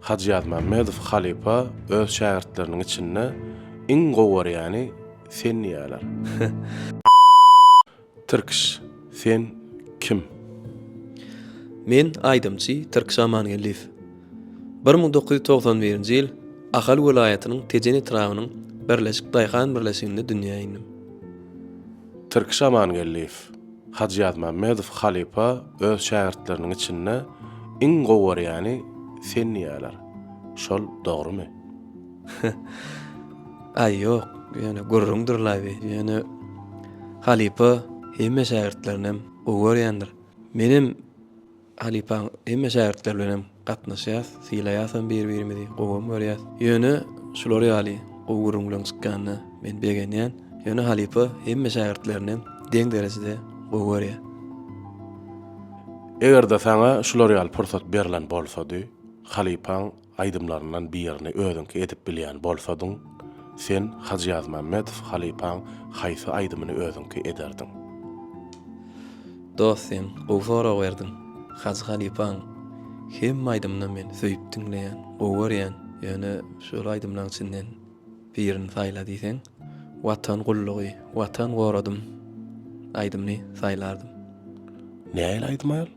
Hacıyat Mamedov Halipa öz şägirtleriniň içinde iň gowary ýani sen ýalar. Türkiş, sen kim? Men Aýdymçy Türk Amangeliýew. 1991-nji ýyl Ahal welaýatynyň Tejen etragynyň Birleşik Daýhan birleşiginde dünýä indim. Türkiş Amangeliýew. Hacıyat Mamedov Halipa öz şägirtleriniň içinde iň gowary ýani sen ýalar. Şol dogrymy? Ay ýok, ýöne gurrundyr-laby. Ýöne Halipa hemme şägirtlerinem owaryandyr. Menim Halipa hemme şägirtler bilen gatnaşýas, sylaýasam bir-birimizi gowam görýär. Ýöne şular ýaly gowrunlaryň çykkanna men begenýän. Ýöne Halipa hemme şägirtlerinem deň derecede gowarýar. Egerde sana şular ýaly pursat berilen bolsady, Halipaň aýdymlaryndan birini özüňki edip bilýän bolsadyň, sen Hacıyat Mamedov Halipaň haýsy aýdymyny özüňki ederdiň? Dostum, gowsara berdim. Halipaň hem aýdymdan men söýüp dinleýän, gowarýan, ýöne şol aýdymlaryň içinden birini saýla diýseň, watan gullugy, watan goradym aýdymny saýlardım. Näil aýdym aýal?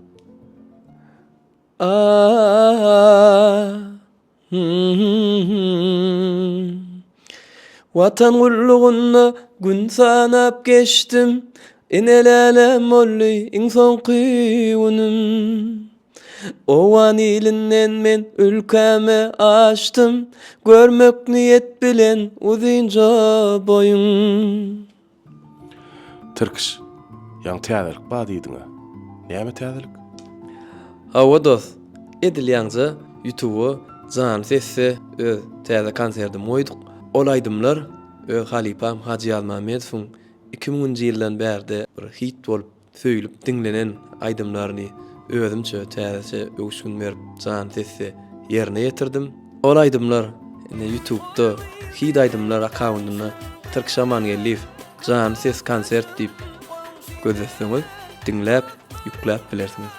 Watan gulluguna gün sanap geçtim, enelelem olly iň soňky günüm. Owan ilinden men ülkeme açtım, görmek niyet bilen uzynja boyun. Türkiş, ýa täzelik bad diýdiňa. Näme täzelik? Hawa dost, edilýänçe YouTube zan sesse öz täze konserdim oýduk. Ol aýdymlar öz Halipam Hacıyat Mamedowyň 2000-nji ýyldan bäri bir hit bolup söýülip dinlenen aýdymlaryny özümçe täze öwüşgün berip zan sesse ýerine ýetirdim. Ol aýdymlar YouTube'da hit aýdymlar akauntyna Türk Amangeliýew zan ses konsert diýip gözleseňiz dinläp ýükläp bilersiňiz.